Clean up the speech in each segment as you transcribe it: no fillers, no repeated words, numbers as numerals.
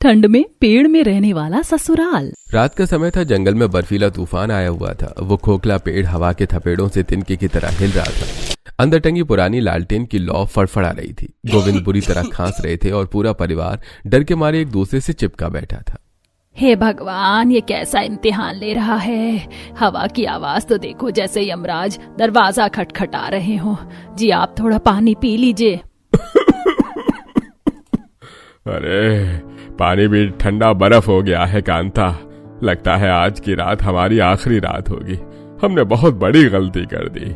ठंड में पेड़ में रहने वाला ससुराल। रात का समय था। जंगल में बर्फीला तूफान आया हुआ था। वो खोखला पेड़ हवा के थपेड़ों से तिनके की तरह हिल रहा था। अंदर टंगी पुरानी लालटेन की लौ फड़फड़ा रही थी। गोविंद बुरी तरह खांस रहे थे और पूरा परिवार डर के मारे एक दूसरे से चिपका बैठा था। हे भगवान, ये कैसा इम्तिहान ले रहा है। हवा की आवाज तो देखो, जैसे यमराज दरवाजा खटखटा रहे हो। जी आप थोड़ा पानी पी लीजिए। अरे पानी भी ठंडा बर्फ हो गया है कांता। लगता है आज की रात हमारी आखिरी रात होगी। हमने बहुत बड़ी गलती कर दी।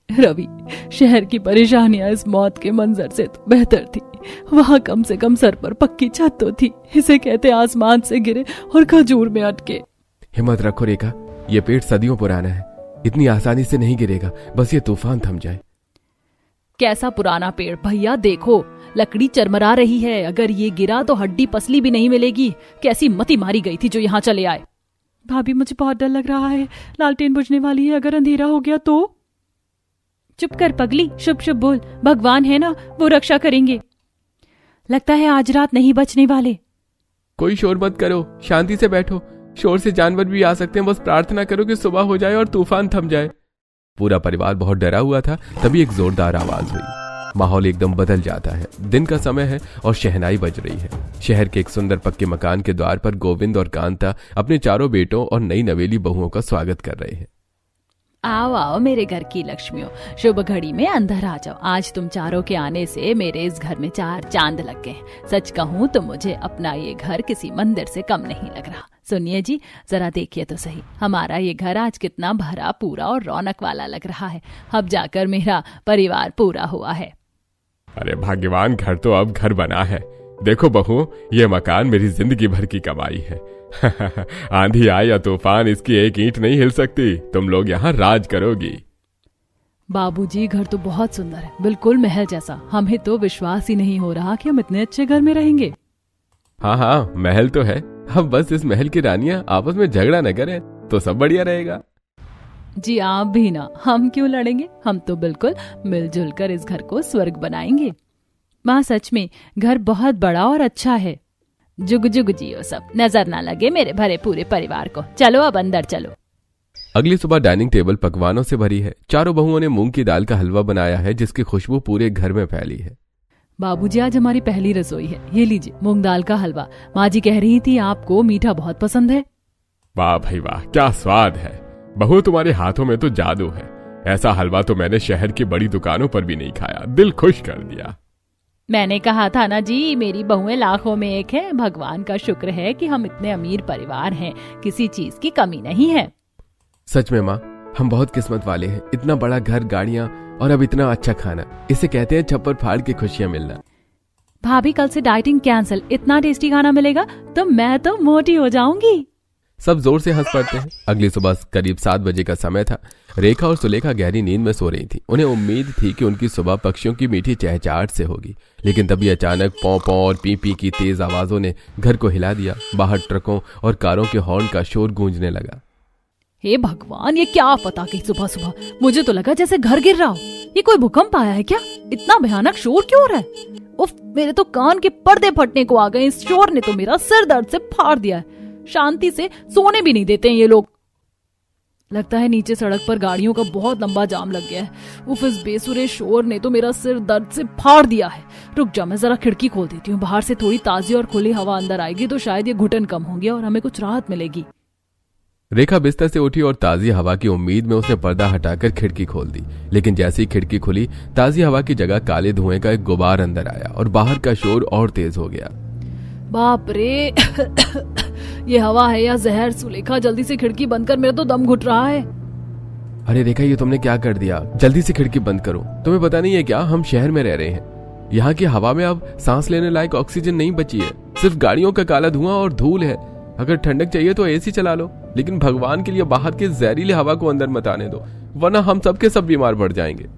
रवि, शहर की परेशानियां इस मौत के मंजर से तो बेहतर थी। वहाँ कम से कम सर पर पक्की छत तो थी। इसे कहते आसमान से गिरे और खजूर में अटके। हिम्मत रखो रेखा, ये पेड़ सदियों पुराना है। इतनी आसानी से नहीं गिरेगा, बस ये तूफान थम जाए। कैसा पुराना पेड़ भैया, देखो लकड़ी चरमरा रही है। अगर ये गिरा तो हड्डी पसली भी नहीं मिलेगी। कैसी मती मारी गई थी जो यहाँ चले आए। भाभी, मुझे बहुत डर लग रहा है। लालटेन बुझने वाली है, अगर अंधेरा हो गया तो। चुप कर पगली, शुभ शुभ बोल। भगवान है ना, वो रक्षा करेंगे। लगता है आज रात नहीं बचने वाले। कोई शोर मत करो, शांति से बैठो। शोर से जानवर भी आ सकते हैं। बस प्रार्थना करो कि सुबह हो जाए और तूफान थम जाए। पूरा परिवार बहुत डरा हुआ था। तभी एक जोरदार आवाज हुई। माहौल एकदम बदल जाता है। दिन का समय है और शहनाई बज रही है। शहर के एक सुंदर पक्के मकान के द्वार पर गोविंद और कांता अपने चारों बेटों और नई नवेली बहुओं का स्वागत कर रहे हैं। आओ आओ मेरे घर की लक्ष्मियों, शुभ घड़ी में अंदर आ जाओ। आज तुम चारों के आने से मेरे इस घर में 4 चांद लग गए। सच कहूँ तो मुझे अपना ये घर किसी मंदिर से कम नहीं लग रहा। सुनिए जी, जरा देखिए तो सही, हमारा ये घर आज कितना भरा पूरा और रौनक वाला लग रहा है। अब जाकर मेरा परिवार पूरा हुआ है। अरे भाग्यवान घर तो अब घर बना है। देखो बहू, ये मकान मेरी जिंदगी भर की कमाई है। आंधी आए या तूफान, इसकी एक ईंट नहीं हिल सकती। तुम लोग यहाँ राज करोगी। बाबूजी, घर तो बहुत सुंदर है, बिल्कुल महल जैसा। हमें तो विश्वास ही नहीं हो रहा कि हम इतने अच्छे घर में रहेंगे। हाँ हाँ, महल तो है। अब बस इस महल की रानियां आपस में झगड़ा न करें तो सब बढ़िया रहेगा। जी आप भी ना, हम क्यों लड़ेंगे। हम तो बिल्कुल मिलजुल कर इस घर को स्वर्ग बनाएंगे। माँ, सच में घर बहुत बड़ा और अच्छा है। जुग जुग जियो सब, नजर ना लगे मेरे भरे पूरे परिवार को। चलो अब अंदर चलो। अगली सुबह डाइनिंग टेबल पकवानों से भरी है। चारों बहुओं ने मूंग की दाल का हलवा बनाया है, जिसकी खुशबू पूरे घर में फैली है। बाबूजी, आज हमारी पहली रसोई है। ये लीजिए मूंग दाल का हलवा। माँ जी कह रही थी आपको मीठा बहुत पसंद है। वाह भाई वाह, क्या स्वाद है। बहू, तुम्हारे हाथों में तो जादू है। ऐसा हलवा तो मैंने शहर की बड़ी दुकानों पर भी नहीं खाया। दिल खुश कर दिया। मैंने कहा था ना जी, मेरी बहुएं लाखों में एक है। भगवान का शुक्र है कि हम इतने अमीर परिवार हैं, किसी चीज की कमी नहीं है। सच में माँ, हम बहुत किस्मत वाले हैं। इतना बड़ा घर, गाड़ियाँ और अब इतना अच्छा खाना। इसे कहते हैं छप्पर फाड़ के खुशियाँ मिलना। भाभी, कल से डाइटिंग कैंसिल। इतना टेस्टी खाना मिलेगा तो मैं तो मोटी हो जाऊंगी। सब जोर से हंस पड़ते हैं। अगली सुबह करीब 7 बजे का समय था। रेखा और सुलेखा गहरी नींद में सो रही थी। उन्हें उम्मीद थी कि उनकी सुबह पक्षियों की मीठी चहचहाट से होगी, लेकिन तभी अचानक पौ पौ और पी पी की तेज आवाजों ने घर को हिला दिया। बाहर ट्रकों और कारों के हॉर्न का शोर गूंजने लगा। हे भगवान, ये क्या पता कि सुबह सुबह। मुझे तो लगा जैसे घर गिर रहा हो। ये कोई भूकंप आया है क्या? इतना भयानक शोर क्यों हो रहा है? उफ, मेरे तो कान के पर्दे फटने को आ गए। इस शोर ने तो मेरा सिर दर्द से फाड़ दिया है। शांति से सोने भी नहीं देते हैं ये लोग। लगता है नीचे सड़क पर गाड़ियों का बहुत लंबा जाम लग गया है। उफ, इस बेसुरे शोर ने तो मेरा सिर दर्द से फाड़ दिया है। रुक जा, मैं जरा खिड़की खोल देती हूँ। बाहर से थोड़ी ताजी और खुली हवा अंदर आएगी तो शायद ये घुटन कम होंगे और हमें कुछ राहत मिलेगी। रेखा बिस्तर से उठी और ताजी हवा की उम्मीद में उसने पर्दा हटाकर खिड़की खोल दी। लेकिन जैसे ही खिड़की खुली, ताजी हवा की जगह काले धुएं का एक गुबार अंदर आया और बाहर का शोर और तेज हो गया। बाप रे, ये हवा है या जहर? सुलेखा, जल्दी से खिड़की बंद कर, मेरा तो दम घुट रहा है। अरे रेखा, ये तुमने क्या कर दिया? जल्दी से खिड़की बंद करो। तुम्हें पता नहीं है क्या, हम शहर में रह रहे हैं। यहाँ की हवा में अब सांस लेने लायक ऑक्सीजन नहीं बची है। सिर्फ गाड़ियों का काला धुआं और धूल है। अगर ठंडक चाहिए तो एसी चला लो, लेकिन भगवान के लिए बाहर की जहरीली हवा को अंदर मत आने दो, वरना हम सबके सब बीमार पड़ जाएंगे।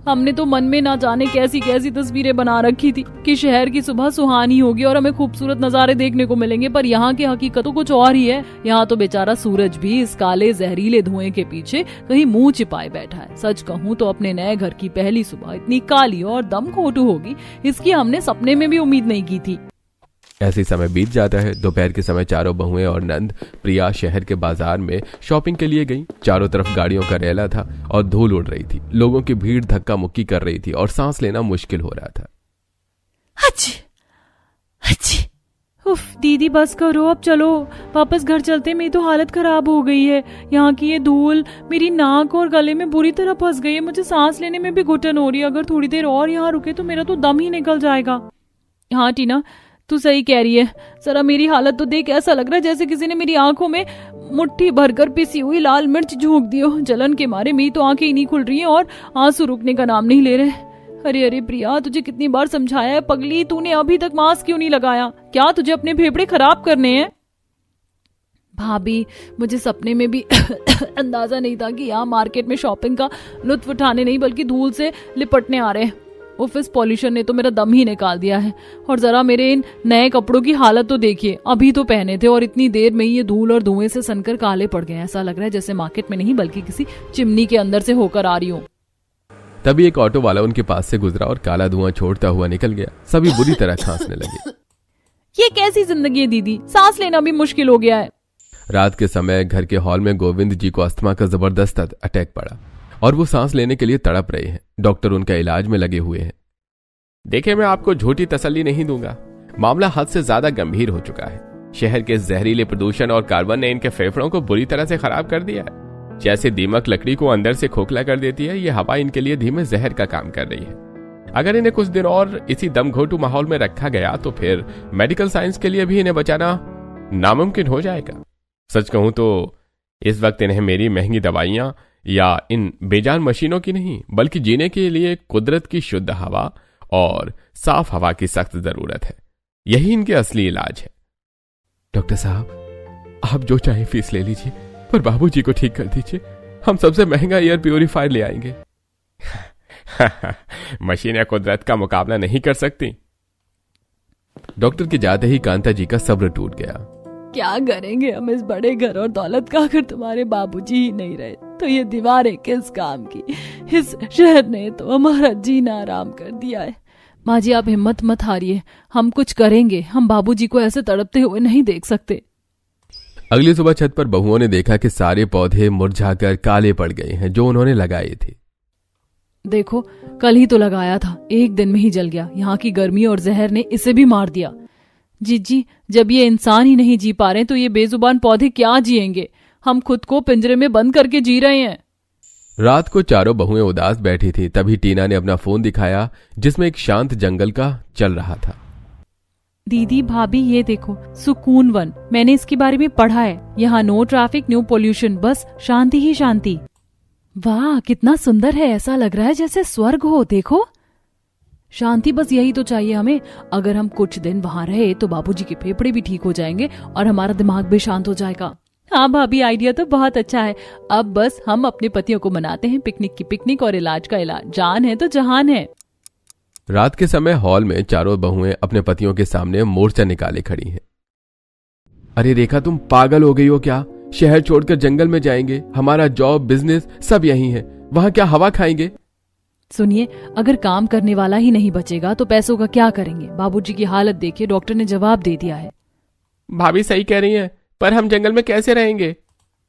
हमने तो मन में ना जाने कैसी कैसी तस्वीरें बना रखी थी कि शहर की सुबह सुहानी होगी और हमें खूबसूरत नजारे देखने को मिलेंगे, पर यहाँ की हकीकत तो कुछ और ही है। यहाँ तो बेचारा सूरज भी इस काले जहरीले धुएं के पीछे कहीं मुंह छिपाए बैठा है। सच कहूँ तो अपने नए घर की पहली सुबह इतनी काली और दम घोटू होगी, इसकी हमने सपने में भी उम्मीद नहीं की थी। ऐसे समय बीत जाता है। दोपहर के समय चारों बहुएं और नंद प्रिया शहर के बाजार में शॉपिंग के लिए गईं। चारों तरफ गाड़ियों का रैला था और धूल उड़ रही थी। लोगों की भीड़ धक्का मुक्की कर रही थी और सांस लेना मुश्किल हो रहा था। अच्छी अच्छी। उफ दीदी बस करो, अब चलो वापस घर चलते। मेरी तो हालत खराब हो गई है। यहाँ की ये धूल मेरी नाक और गले में बुरी तरह फंस गई है। मुझे सांस लेने में भी घुटन हो रही है। अगर थोड़ी देर और यहाँ रुके तो मेरा तो दम ही निकल जाएगा। हाँ टीना, तू सही कह रही है। जरा मेरी हालत तो देख, ऐसा लग रहा है जैसे किसी ने मेरी आंखों में मुट्ठी भरकर पिसी हुई लाल मिर्च झोंक दी हो। जलन के मारे मेरी तो आंखें ही नहीं खुल रही हैं और आंसू रुकने का नाम नहीं ले रहे। अरे अरे प्रिया, तुझे कितनी बार समझाया है पगली, तूने अभी तक मास्क क्यों नहीं लगाया? क्या तुझे अपने फेफड़े खराब करने हैं? भाभी, मुझे सपने में भी अंदाजा नहीं था कि यहाँ मार्केट में शॉपिंग का लुत्फ उठाने नहीं बल्कि धूल से लिपटने आ रहे हैं। ऑफिस पॉल्यूशन ने तो मेरा दम ही निकाल दिया है। और जरा मेरे इन नए कपड़ों की हालत तो देखिए, अभी तो पहने थे और इतनी देर में ही ये धूल और धुएं से सनकर काले पड़ गए। ऐसा लग रहा है जैसे मार्केट में नहीं बल्कि किसी चिमनी के अंदर से होकर आ रही हूँ। तभी एक ऑटो वाला उनके पास से गुजरा और काला धुआं छोड़ता हुआ निकल गया। सभी बुरी तरह खांसने लगे। ये कैसी जिंदगी है दीदी, सांस लेना भी मुश्किल हो गया है। रात के समय घर के हॉल में गोविंद जी को अस्थमा का जबरदस्त अटैक पड़ा और वो सांस लेने के लिए तड़प रहे हैं। डॉक्टर उनका इलाज में लगे हुए हैं। देखिए, मैं आपको झूठी तसल्ली नहीं दूंगा। मामला हद से ज्यादा गंभीर हो चुका है। शहर के जहरीले प्रदूषण और कार्बन ने इनके फेफड़ों को बुरी तरह से खराब कर दिया है। जैसे दीमक लकड़ी को अंदर से खोखला कर देती है, ये हवा इनके लिए धीमे जहर का काम कर रही है। अगर इन्हें कुछ दिन और इसी दमघोटू माहौल में रखा गया तो फिर मेडिकल साइंस के लिए भी इन्हें बचाना नामुमकिन हो जाएगा। सच कहूं तो इस वक्त इन्हें मेरी महंगी दवाइयां या इन बेजान मशीनों की नहीं बल्कि जीने के लिए कुदरत की शुद्ध हवा और साफ हवा की सख्त जरूरत है। यही इनके असली इलाज है। डॉक्टर साहब, आप जो चाहे फीस ले लीजिए, पर बाबूजी को ठीक कर दीजिए। हम सबसे महंगा एयर प्यूरिफायर ले आएंगे। मशीनें कुदरत का मुकाबला नहीं कर सकती। डॉक्टर के जाते ही कांता जी का सब्र टूट गया। क्या करेंगे हम इस बड़े घर और दौलत का, अगर तुम्हारे बाबूजी ही नहीं रहे तो ये दीवारें किस काम की। इस शहर ने तो हमारा जीना आराम कर दिया है। माँ जी, आप हिम्मत मत हारिए, हम कुछ करेंगे। हम बाबूजी को ऐसे तड़पते हुए नहीं देख सकते। अगली सुबह छत पर बहुओं ने देखा कि सारे पौधे मुरझाकर काले पड़ गए हैं जो उन्होंने लगाए थे। देखो, कल ही तो लगाया था, एक दिन में ही जल गया। यहाँ की गर्मी और जहर ने इसे भी मार दिया। जीजी, जब ये इंसान ही नहीं जी पा रहे तो ये बेजुबान पौधे क्या जिएंगे? हम खुद को पिंजरे में बंद करके जी रहे हैं। रात को चारों बहुएं उदास बैठी थी। तभी टीना ने अपना फोन दिखाया जिसमें एक शांत जंगल का चल रहा था। दीदी भाभी, ये देखो, सुकून वन। मैंने इसके बारे में पढ़ा है। यहाँ नो ट्रैफिक, नो पोल्यूशन, बस शांति ही शांति। वाह, कितना सुंदर है। ऐसा लग रहा है जैसे स्वर्ग हो। देखो, शांति, बस यही तो चाहिए हमें। अगर हम कुछ दिन वहाँ रहे तो बाबूजी के फेफड़े भी ठीक हो जाएंगे और हमारा दिमाग भी शांत हो जाएगा। हाँ भाभी, आइडिया तो बहुत अच्छा है। अब बस हम अपने पतियों को मनाते हैं। पिकनिक की पिकनिक और इलाज का इलाज। जान है तो जहान है। रात के समय हॉल में चारों बहुएं अपने पतियों के सामने मोर्चा निकाले खड़ी हैं। अरे रेखा, तुम पागल हो गई हो क्या? शहर छोड़कर जंगल में जाएंगे? हमारा जॉब बिजनेस सब यहीं है, वहां क्या हवा खाएंगे? सुनिए, अगर काम करने वाला ही नहीं बचेगा तो पैसों का क्या करेंगे? बाबूजी की हालत देखिए, डॉक्टर ने जवाब दे दिया है। भाभी सही कह रही हैं, पर हम जंगल में कैसे रहेंगे?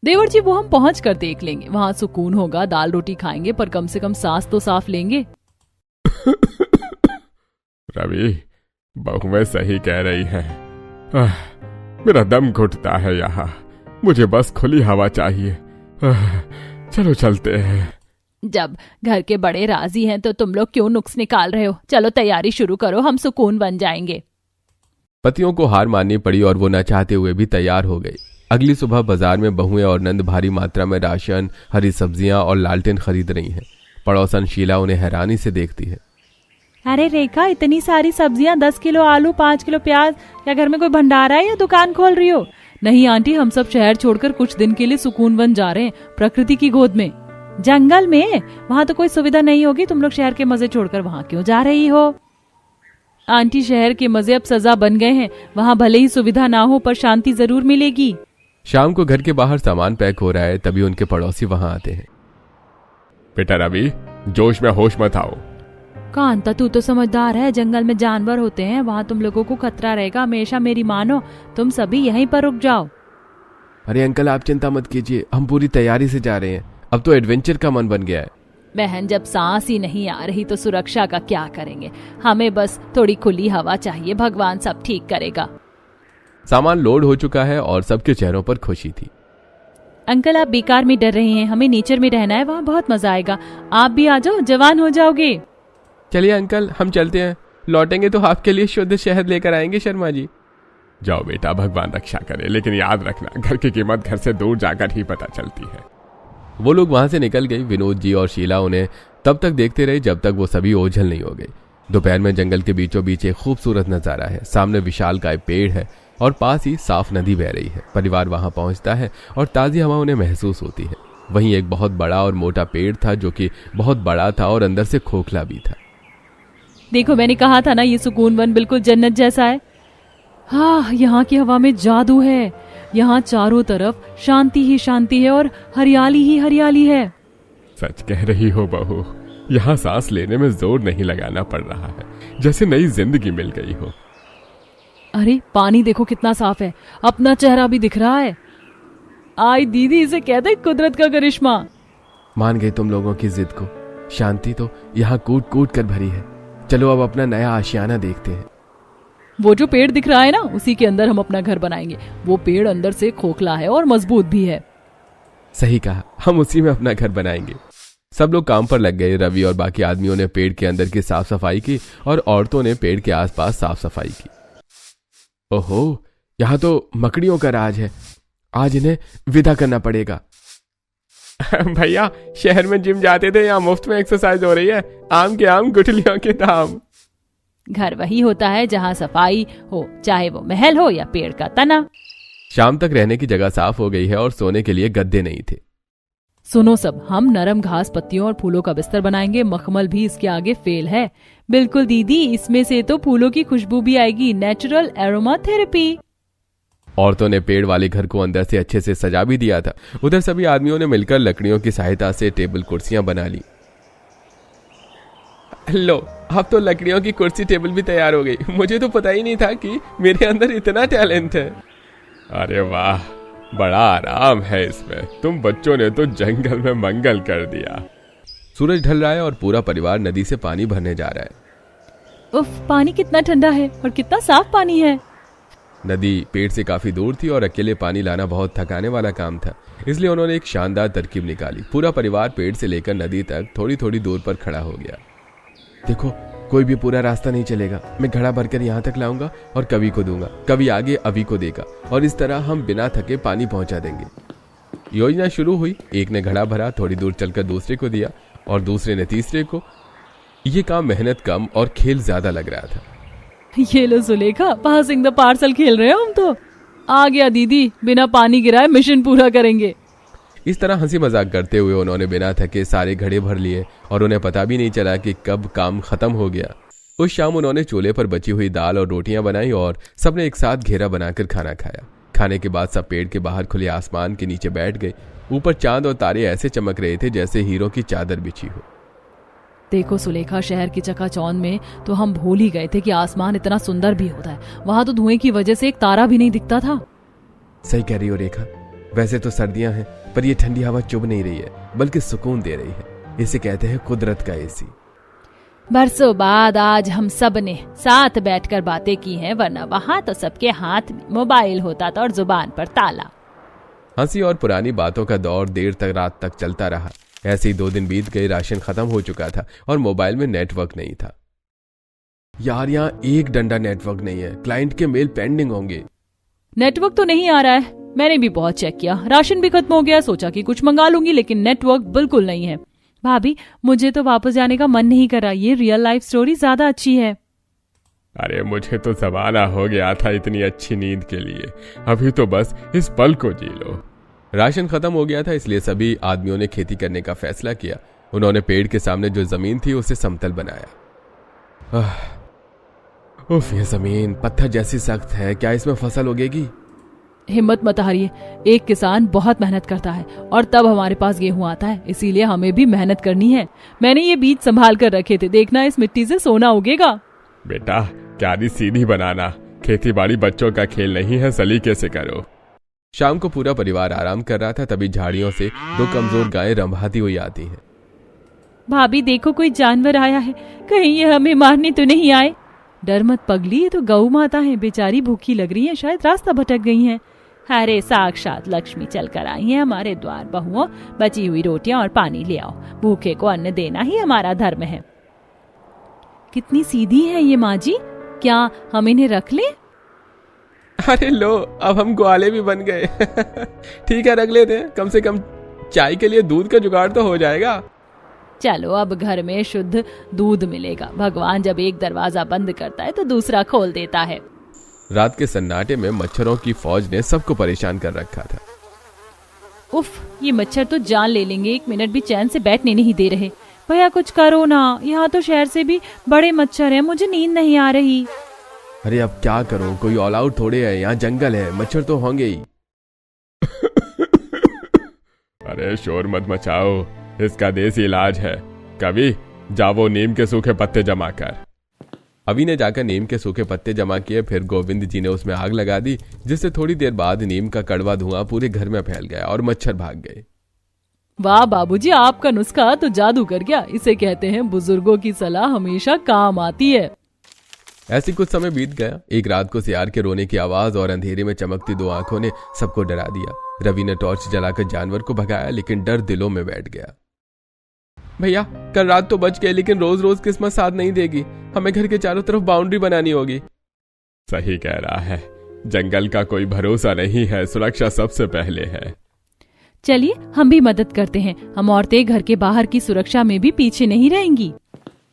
देवर जी, वो हम पहुंच कर देख लेंगे। वहां सुकून होगा, दाल रोटी खाएंगे, पर कम से कम सांस तो साफ लेंगे। रवि, बहुएं सही कह रही हैं। मेरा दम घुटता है यहाँ। मुझे बस खुली हवा चाहिए। चलो चलते हैं। जब घर के बड़े राजी हैं तो तुम लोग क्यों नुक्स निकाल रहे हो? चलो तैयारी शुरू करो, हम सुकून बन जाएंगे। पतियों को हार माननी पड़ी और वो न चाहते हुए भी तैयार हो गए। अगली सुबह बाजार में बहुएं और नंद भारी मात्रा में राशन, हरी सब्जियां और लालटेन खरीद रही हैं। पड़ोसन शीला उन्हें हैरानी से देखती है। अरे रेखा, इतनी सारी सब्जियां, 10 किलो आलू, 5 किलो प्याज। क्या घर में कोई भंडारा है या दुकान खोल रही हो? नहीं आंटी, हम सब शहर छोड़कर कुछ दिन के लिए सुकून वन जा रहे हैं, प्रकृति की गोद में। जंगल में? वहाँ तो कोई सुविधा नहीं होगी। तुम लोग शहर के मजे छोड़कर वहाँ क्यों जा रही हो? आंटी, शहर के मजे अब सजा बन गए हैं। वहाँ भले ही सुविधा ना हो पर शांति जरूर मिलेगी। शाम को घर के बाहर सामान पैक हो रहा है, तभी उनके पड़ोसी वहां आते हैं। बेटा रवि, जोश में होश मत आओ। कांता तू तो समझदार है, जंगल में जानवर होते हैं, वहाँ तुम लोगों को खतरा रहेगा, हमेशा मेरी मानो, तुम सभी यहीं पर रुक जाओ। अरे अंकल आप चिंता मत कीजिए, हम पूरी तैयारी से जा रहे हैं, अब तो एडवेंचर का मन बन गया है। बहन जब सांस ही नहीं आ रही तो सुरक्षा का क्या करेंगे, हमें बस थोड़ी खुली हवा चाहिए, भगवान सब ठीक करेगा। सामान लोड हो चुका है और सबके चेहरों पर खुशी थी। अंकल आप बेकार में डर रहे हैं, हमें नेचर में रहना है, वहाँ बहुत मजा आएगा, आप भी आ जाओ, जवान हो जाओगे। चलिए अंकल हम चलते हैं, लौटेंगे तो आपके लिए शुद्ध शहद लेकर आएंगे शर्मा जी। जाओ बेटा, भगवान रक्षा करे, लेकिन याद रखना घर की कीमत घर से दूर जाकर ही पता चलती है। वो लोग वहां से निकल गए। विनोद जी और शीला उन्हें तब तक देखते रहे जब तक वो सभी ओझल नहीं हो गए। दोपहर में जंगल के बीचों बीच एक खूबसूरत नजारा है। सामने विशालकाय पेड़ है और पास ही साफ नदी बह रही है। परिवार वहां पहुंचता है और ताजी हवा उन्हें महसूस होती है। वहीं एक बहुत बड़ा और मोटा पेड़ था जो कि बहुत बड़ा था और अंदर से खोखला भी था। देखो मैंने कहा था ना, ये सुकून वन बिल्कुल जन्नत जैसा है। हाँ, यहाँ की हवा में जादू है, यहाँ चारों तरफ शांति ही शांति है और हरियाली ही हरियाली है। सच कह रही हो बहू, यहाँ सांस लेने में जोर नहीं लगाना पड़ रहा है, जैसे नई जिंदगी मिल गई हो। अरे पानी देखो कितना साफ है, अपना चेहरा भी दिख रहा है। आई दीदी, इसे कहते हैं कुदरत का करिश्मा। मान गए तुम लोगों की जिद को, शांति तो यहाँ कूट कूट कर भरी है। चलो अब अपना नया आशियाना देखते हैं। वो जो पेड़ दिख रहा है ना, उसी के अंदर हम अपना घर बनाएंगे। वो पेड़ अंदर से खोखला है और मजबूत भी है। सही कहा, हम उसी में अपना घर बनाएंगे। सब लोग काम पर लग गए। रवि और बाकी आदमियों ने पेड़ के अंदर की साफ सफाई की और औरतों ने पेड़ के आसपास साफ सफाई की। ओहो, यहाँ तो मकड़ियों का राज है, आज इन्हें विदा करना पड़ेगा। भैया शहर में जिम जाते थे, यहाँ मुफ्त में एक्सरसाइज हो रही है, आम के आम गुठलियों के दाम। घर वही होता है जहाँ सफाई हो, चाहे वो महल हो या पेड़ का तना। शाम तक रहने की जगह साफ हो गई है और सोने के लिए गद्दे नहीं थे। सुनो सब, हम नरम घास पत्तियों और फूलों का बिस्तर बनाएंगे। मखमल भी इसके आगे फेल है। बिल्कुल दीदी, इसमें से तो फूलों की खुशबू भी आएगी, नेचुरल एरोमा थेरेपी। औरतों ने पेड़ वाले घर को अंदर से अच्छे से सजा भी दिया था। उधर सभी आदमियों ने मिलकर लकड़ियों की सहायता से टेबल कुर्सियां बना ली। लो, अब तो लकड़ियों की कुर्सी टेबल भी तैयार हो गई। मुझे तो पता ही नहीं था कि मेरे अंदर इतना टैलेंट है। अरे वाह, बड़ा आराम है इसमें। तुम बच्चों ने तो जंगल में मंगल कर दिया। सूरज ढल रहा है और पूरा परिवार नदी से पानी भरने जा रहा है। उफ, पानी कितना ठंडा है और कितना साफ पानी है। नदी पेड़ से काफी दूर थी और अकेले पानी लाना बहुत थकाने वाला काम था, इसलिए उन्होंने एक शानदार तरकीब निकाली। पूरा परिवार पेड़ से लेकर नदी तक थोड़ी थोड़ी दूर पर खड़ा हो गया। देखो, कोई भी पूरा रास्ता नहीं चलेगा। मैं घड़ा भरकर यहाँ तक लाऊंगा और कवि को दूंगा, कवि आगे अवि को देगा और इस तरह हम बिना थके पानी पहुंचा देंगे। योजना शुरू हुई। एक ने घड़ा भरा, थोड़ी दूर चलकर दूसरे को दिया और दूसरे ने तीसरे को। ये काम मेहनत कम और खेल ज्यादा लग रहा था। ये लो सुलेखा, पासिंग द पार्सल खेल रहे हो हम तो। आ गया दीदी, बिना पानी गिराए मिशन पूरा करेंगे। इस तरह हंसी मजाक करते हुए उन्होंने बिना थके सारे घड़े भर लिए और उन्हें पता भी नहीं चला कि कब काम खत्म हो गया। उस शाम उन्होंने चूल्हे पर बची हुई दाल और रोटियां बनाई और सबने एक साथ घेरा बनाकर खाना खाया। खाने के बाद सब पेड़ के बाहर खुले आसमान के नीचे बैठ गए। ऊपर चांद और तारे ऐसे चमक रहे थे जैसे हीरों की चादर बिछी हो। देखो सुलेखा, शहर की चकाचौंध में तो हम भूल ही गए थे कि आसमान इतना सुंदर भी होता है। वहां तो धुएं की वजह से एक तारा भी नहीं दिखता था। सही कह रही हो रेखा, वैसे तो सर्दियां हैं पर ये ठंडी हवा चुभ नहीं रही है बल्कि सुकून दे रही है। इसे कहते हैं कुदरत का एसी। बरसों बाद आज हम सब ने साथ बैठकर बातें की हैं, वरना वहां तो सबके हाथ में मोबाइल होता था और जुबान पर ताला। हंसी और पुरानी बातों का दौर देर तक रात तक चलता रहा। ऐसे ही 2 दिन बीत गए। राशन खत्म हो चुका था और मोबाइल में नेटवर्क नहीं था। यार, यहाँ एक डंडा नेटवर्क नहीं है। क्लाइंट के मेल पेंडिंग होंगे। नेटवर्क तो नहीं आ रहा है, मैंने भी बहुत चेक किया। राशन भी खत्म हो गया, सोचा कि कुछ मंगा लूंगी, लेकिन नेटवर्क बिल्कुल नहीं है। भाभी, मुझे तो वापस जाने का मन नहीं कर रहा। ये रियल लाइफ स्टोरी ज्यादा अच्छी है। अरे मुझे तो जमाना हो गया था इतनी अच्छी नींद के लिए। अभी तो बस इस पल को जी लो। राशन खत्म हो गया था, इसलिए सभी आदमियों ने खेती करने का फैसला किया। उन्होंने पेड़ के सामने जो जमीन थी उसे समतल बनाया। उफ, ये जमीन पत्थर जैसी सख्त है, क्या इसमें फसल उगेगी? हिम्मत मत हारिए, एक किसान बहुत मेहनत करता है और तब हमारे पास गेहूं आता है, इसीलिए हमें भी मेहनत करनी है। मैंने ये बीज संभाल कर रखे थे, देखना इस मिट्टी से सोना उगेगा। बेटा क्यारी सीधी बनाना, खेती बाड़ी बच्चों का खेल नहीं है, सलीके से करो। शाम को पूरा परिवार आराम कर रहा था, तभी झाड़ियों से दो कमजोर गायें रंभाती हुई आती हैं। भाभी देखो, कोई जानवर आया है, कहीं ये हमें मारने तो नहीं आए। डर मत पगली, ये तो गौ माता है, बेचारी भूखी लग रही है, शायद रास्ता भटक गई हैं। अरे साक्षात लक्ष्मी चल कर आई है हमारे द्वार। बहुओं, बची हुई रोटियां और पानी ले आओ, भूखे को अन्न देना ही हमारा धर्म है। कितनी सीधी है ये माँ जी, क्या हम इन्हें रख लें? अरे लो, अब हम ग्वाले भी बन गए। ठीक है, रख लेते हैं, कम से कम चाय के लिए दूध का जुगाड़ तो हो जाएगा। चलो अब घर में शुद्ध दूध मिलेगा। भगवान जब एक दरवाजा बंद करता है तो दूसरा खोल देता है। रात के सन्नाटे में मच्छरों की फौज ने सबको परेशान कर रखा था। उफ, ये मच्छर तो जान ले लेंगे, एक मिनट भी चैन से बैठने नहीं दे रहे। भैया कुछ करो ना, यहाँ तो शहर से भी बड़े मच्छर हैं, मुझे नींद नहीं आ रही। अरे अब क्या करूं, कोई ऑल आउट थोड़े है, यहाँ जंगल है, मच्छर तो होंगे ही। अरे शोर मत मचाओ, इसका देसी इलाज है। कभी जाओ नीम के सूखे पत्ते जमा कर। अभी ने जाकर नीम के सूखे पत्ते जमा किए, फिर गोविंद जी ने उसमें आग लगा दी, जिससे थोड़ी देर बाद नीम का कड़वा धुआं पूरे घर में फैल गया और मच्छर भाग गए। वाह बाबूजी, आपका नुस्खा तो जादू कर गया। इसे कहते हैं बुजुर्गों की सलाह हमेशा काम आती है। ऐसी कुछ समय बीत गया। एक रात को सियार के रोने की आवाज और अंधेरे में चमकती दो आंखों ने सबको डरा दिया। रवि ने टॉर्च जलाकर जानवर को भगाया, लेकिन डर दिलों में बैठ गया। भैया कल रात तो बच गए, लेकिन रोज रोज किस्मत साथ नहीं देगी, हमें घर के चारों तरफ बाउंड्री बनानी होगी। सही कह रहा है, जंगल का कोई भरोसा नहीं है, सुरक्षा सबसे पहले है। चलिए हम भी मदद करते हैं, हम औरतें घर के बाहर की सुरक्षा में भी पीछे नहीं रहेंगी।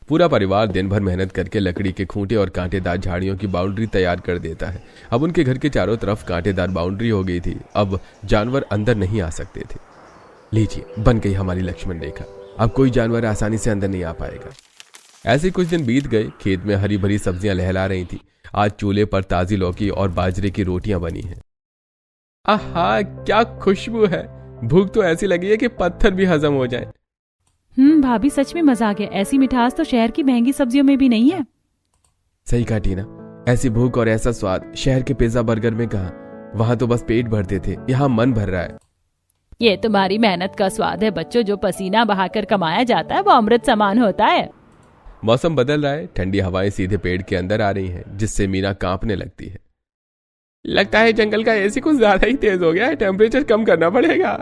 पूरा परिवार दिन भर मेहनत करके लकड़ी के खूंटे और कांटेदार झाड़ियों की बाउंड्री तैयार कर देता है। अब उनके घर के चारों तरफ कांटेदार बाउंड्री हो गई थी, अब जानवर अंदर नहीं आ सकते थे। लीजिए, बन गई हमारी लक्ष्मण रेखा, अब कोई जानवर आसानी से अंदर नहीं आ पाएगा। ऐसे कुछ दिन बीत गए। खेत में हरी भरी सब्जियां लहला रही थी। आज चूल्हे पर ताजी लौकी और बाजरे की रोटियां बनी हैं। आहा, क्या खुशबू है, भूख तो ऐसी लगी है कि पत्थर भी हजम हो जाए। भाभी सच में मजा आ गया, ऐसी मिठास तो शहर की महंगी सब्जियों में भी नहीं है। सही कहा टीना, ऐसी भूख और ऐसा स्वाद शहर के पिज्जा बर्गर में कहाँ, वहां तो बस पेट भरते थे, यहाँ मन भर रहा है। ये तुम्हारी मेहनत का स्वाद है बच्चों, जो पसीना बहाकर कमाया जाता है वो अमृत समान होता है। मौसम बदल रहा है, ठंडी हवाएं सीधे पेड़ के अंदर आ रही हैं, जिससे मीना कांपने लगती है। लगता है जंगल का एसी कुछ ज्यादा ही तेज हो गया है, टेम्परेचर कम करना पड़ेगा।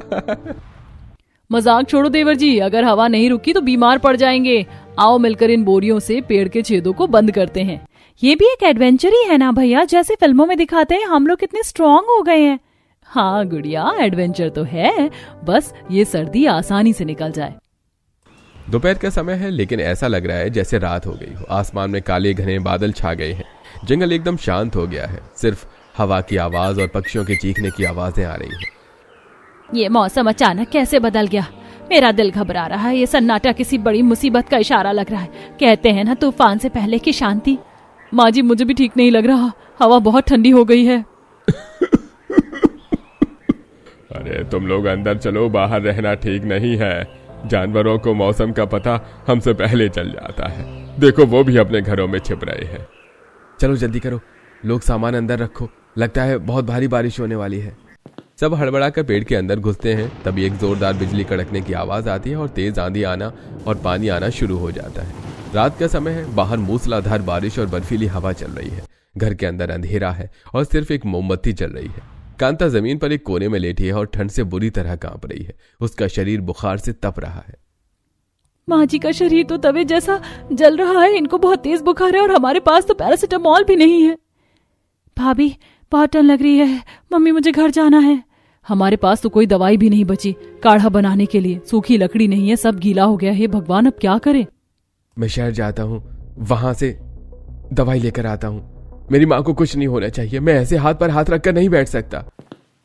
मजाक छोड़ो देवर जी, अगर हवा नहीं रुकी तो बीमार पड़ जाएंगे। आओ मिलकर इन बोरियों से पेड़ के छेदों को बंद करते हैं। ये भी एक एडवेंचर ही है ना भैया, जैसे फिल्मों में दिखाते हैं हम लोग कितने स्ट्रांग हो गए हैं। हाँ गुड़िया, एडवेंचर तो है, बस ये सर्दी आसानी से निकल जाए। दोपहर का समय है, लेकिन ऐसा लग रहा है जैसे रात हो गई हो। आसमान में काले घने बादल छा गए हैं, जंगल एकदम शांत हो गया है, सिर्फ हवा की आवाज और पक्षियों के चीखने की आवाजें आ रही हैं। ये मौसम अचानक कैसे बदल गया, मेरा दिल घबरा रहा है। ये सन्नाटा किसी बड़ी मुसीबत का इशारा लग रहा है। कहते हैं ना, तूफान से पहले की शांति। माँ जी मुझे भी ठीक नहीं लग रहा, हवा बहुत ठंडी हो गई है। अरे तुम लोग अंदर चलो, बाहर रहना ठीक नहीं है। जानवरों को मौसम का पता हमसे पहले चल जाता है। देखो वो भी अपने घरों में छिप रहे हैं। चलो जल्दी करो, लोग सामान अंदर रखो, लगता है बहुत भारी बारिश होने वाली है। सब हड़बड़ाकर पेड़ के अंदर घुसते हैं। तभी एक जोरदार बिजली कड़कने की आवाज आती है और तेज आंधी आना और पानी आना शुरू हो जाता है। रात का समय है, बाहर मूसलाधार बारिश और बर्फीली हवा चल रही है। घर के अंदर अंधेरा है और सिर्फ एक मोमबत्ती जल रही है। कांता जमीन पर एक कोने में लेटी है और ठंड से बुरी तरह कांप रही है। उसका शरीर बुखार से तप रहा है। माँ जी का शरीर तो तवे जैसा जल रहा है, इनको बहुत तेज बुखार है और हमारे पास तो पैरासिटामोल भी नहीं है। भाभी बहुत ठंड लग रही है, मम्मी मुझे घर जाना है। हमारे पास तो कोई दवाई भी नहीं बची काढ़ा बनाने के लिए, सूखी लकड़ी नहीं है, सब गीला हो गया है। भगवान अब क्या करें। मैं शहर जाता हूँ, वहां से दवाई लेकर आता हूँ। मेरी माँ को कुछ नहीं होना चाहिए, मैं ऐसे हाथ पर हाथ रखकर नहीं बैठ सकता।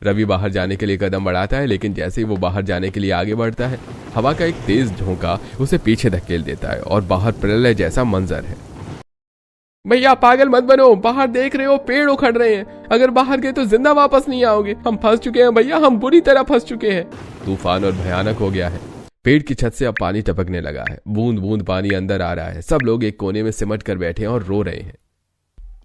रवि बाहर जाने के लिए कदम बढ़ाता है, लेकिन जैसे ही वो बाहर जाने के लिए आगे बढ़ता है, हवा का एक तेज झोंका उसे पीछे धकेल देता है और बाहर प्रलय जैसा मंजर है। भैया पागल मत बनो, बाहर देख रहे हो पेड़ उखड़ रहे हैं, अगर बाहर गए तो जिंदा वापस नहीं आओगे। हम फंस चुके हैं भैया, हम बुरी तरह फंस चुके हैं। तूफान और भयानक हो गया है। पेड़ की छत से अब पानी टपकने लगा है, बूंद बूंद पानी अंदर आ रहा है। सब लोग एक कोने में सिमट कर बैठे हैं और रो रहे हैं।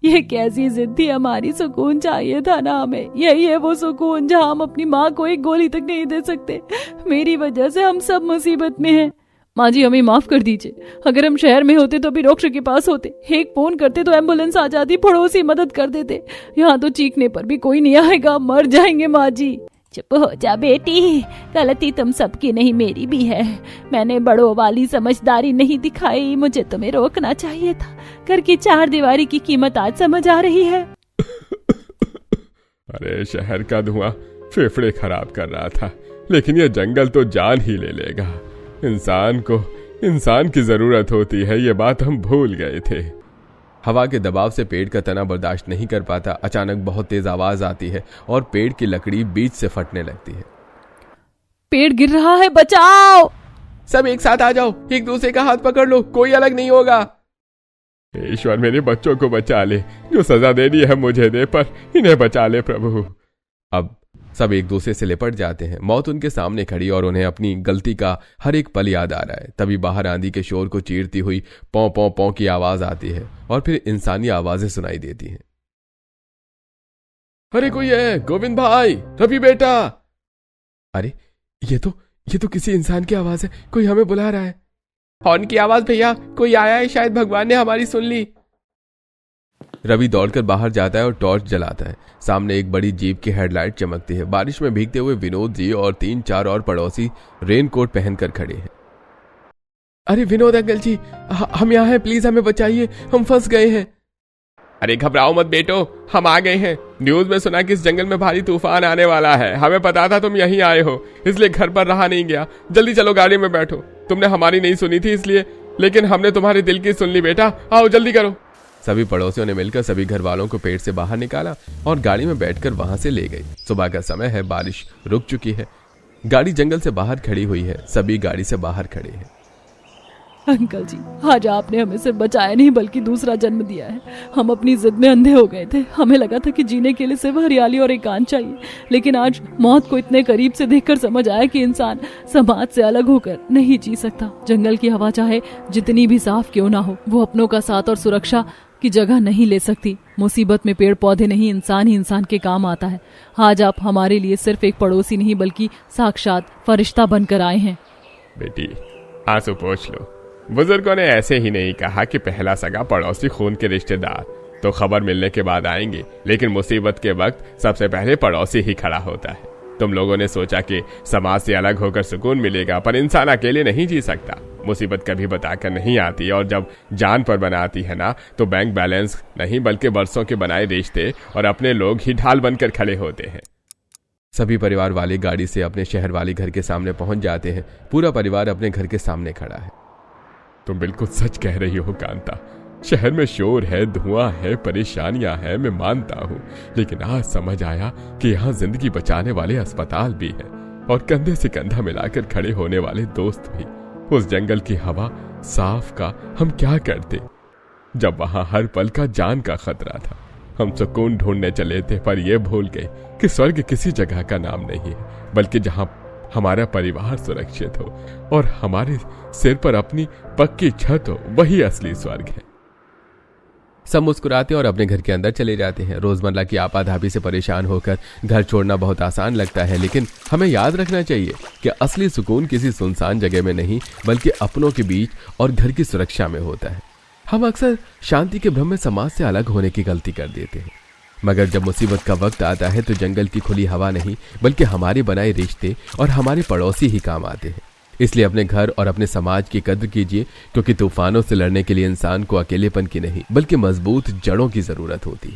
ये कैसी जिद थी हमारी, सुकून चाहिए था ना हमें। यही है वो सुकून जहाँ हम अपनी माँ को एक गोली तक नहीं दे सकते। मेरी वजह से हम सब मुसीबत में हैं। माँ जी हमें माफ कर दीजिए। अगर हम शहर में होते तो भी डॉक्टर के पास होते, एक फोन करते तो एम्बुलेंस आ जाती, पड़ोसी मदद कर देते। यहाँ तो चीखने पर भी कोई नहीं आएगा, मर जाएंगे माँ जी। चुप हो जा बेटी, गलती तुम सबकी नहीं मेरी भी है। मैंने बड़ों वाली समझदारी नहीं दिखाई, मुझे तुम्हें रोकना चाहिए था। घर की चार दीवारी की कीमत आज समझ आ रही है। अरे शहर का धुआं फेफड़े खराब कर रहा था, लेकिन यह जंगल तो जान ही ले लेगा। इंसान को इंसान की जरूरत होती है, ये बात हम भूल गए थे। हवा के दबाव से पेड़ का तना बर्दाश्त नहीं कर पाता। अचानक बहुत तेज आवाज आती है और पेड़ की लकड़ी बीच से फटने लगती है। पेड़ गिर रहा है, बचाओ। सब एक साथ आ जाओ, एक दूसरे का हाथ पकड़ लो, कोई अलग नहीं होगा। ईश्वर मेरे बच्चों को बचा ले, जो सजा देनी है मुझे दे, पर इन्हें बचा ले प्रभु। अब सब एक दूसरे से लिपट जाते हैं। मौत उनके सामने खड़ी और उन्हें अपनी गलती का हर एक पल याद आ रहा है। तभी बाहर आंधी के शोर को चीरती हुई पौ पौ पौ की आवाज आती है और फिर इंसानी आवाजें सुनाई देती हैं। अरे कोई है, गोविंद भाई, रवि बेटा। अरे ये तो किसी इंसान की आवाज है, कोई हमें बुला रहा है। हॉर्न की आवाज भैया, कोई आया है, शायद भगवान ने हमारी सुन ली। रवि दौड़कर बाहर जाता है और टॉर्च जलाता है। सामने एक बड़ी जीप की हेडलाइट चमकती है। बारिश में भीगते हुए विनोद जी और 3-4 और पड़ोसी रेनकोट पहनकर खड़े हैं। अरे विनोद अंकल जी, हम यहाँ हैं, प्लीज हमें बचाइए, हम फंस गए हैं। अरे घबराओ मत बेटो, हम आ गए हैं। न्यूज में सुना कि इस जंगल में भारी तूफान आने वाला है। हमें पता था तुम यहीं आए हो, इसलिए घर पर रहा नहीं गया। जल्दी चलो, गाड़ी में बैठो। तुमने हमारी नहीं सुनी थी इसलिए, लेकिन हमने तुम्हारे दिल की सुन ली बेटा। आओ जल्दी करो। सभी पड़ोसियों ने मिलकर सभी घर वालों को पेड़ से बाहर निकाला और गाड़ी में बैठकर वहां से ले गई। सुबह का समय है, बारिश रुक चुकी है। गाड़ी जंगल से बाहर खड़ी हुई है। सभी गाड़ी से बाहर खड़े हैं। अंकल जी, आज आपने हमें सिर्फ बचाया नहीं बल्कि दूसरा जन्म दिया है। हम अपनी जिद में अंधे हो गए थे। हमें लगा था कि जीने के लिए सिर्फ हरियाली और एकांत चाहिए, लेकिन आज मौत को इतने करीब से देखकर समझ आया कि इंसान समाज से अलग होकर नहीं जी सकता। जंगल की हवा चाहे जितनी भी साफ क्यों ना हो, वो अपनों का साथ और सुरक्षा की जगह नहीं ले सकती। मुसीबत में पेड़ पौधे नहीं, इंसान ही इंसान के काम आता है। आज आप हमारे लिए सिर्फ एक पड़ोसी नहीं बल्कि साक्षात फरिश्ता बनकर आए हैं। बेटी आंसू पोंछ लो। बुजुर्गों ने ऐसे ही नहीं कहा कि पहला सगा पड़ोसी खून के रिश्तेदार तो खबर मिलने के बाद आएंगे, लेकिन मुसीबत के वक्त सबसे पहले पड़ोसी ही खड़ा होता है। तुम लोगों ने सोचा कि समाज से अलग होकर सुकून मिलेगा, पर इंसान अकेले नहीं जी सकता। मुसीबत कभी बताकर नहीं आती, और जब जान पर बनाती है ना, तो बैंक बैलेंस नहीं बल्कि बरसों के बनाए रिश्ते और अपने लोग ही ढाल बनकर खड़े होते हैं। सभी परिवार वाले गाड़ी से अपने शहर वाले घर के सामने पहुंच जाते हैं। पूरा परिवार अपने घर के सामने खड़ा है। तुम बिल्कुल सच कह रही हो कांता। शहर में शोर है, धुआं है, परेशानियां हैं, मैं मानता हूँ, लेकिन आज समझ आया कि यहाँ जिंदगी बचाने वाले अस्पताल भी है और कंधे से कंधा मिलाकर खड़े होने वाले दोस्त भी। उस जंगल की हवा साफ का हम क्या करते जब वहां हर पल का जान का खतरा था। हम सुकून ढूंढने चले थे, पर यह भूल गए कि स्वर्ग किसी जगह का नाम नहीं है, बल्कि जहां हमारा परिवार सुरक्षित हो और हमारे सिर पर अपनी पक्की छत हो, वही असली स्वर्ग है। सब मुस्कुराते और अपने घर के अंदर चले जाते हैं। रोजमर्रा की आपाधापी से परेशान होकर घर छोड़ना बहुत आसान लगता है, लेकिन हमें याद रखना चाहिए कि असली सुकून किसी सुनसान जगह में नहीं बल्कि अपनों के बीच और घर की सुरक्षा में होता है। हम अक्सर शांति के भ्रम में समाज से अलग होने की गलती कर देते हैं, मगर जब मुसीबत का वक्त आता है तो जंगल की खुली हवा नहीं बल्कि हमारे बनाए रिश्ते और हमारे पड़ोसी ही काम आते हैं। इसलिए अपने घर और अपने समाज की कद्र कीजिए, क्योंकि तूफानों से लड़ने के लिए इंसान को अकेलेपन की नहीं बल्कि मजबूत जड़ों की जरूरत होती है।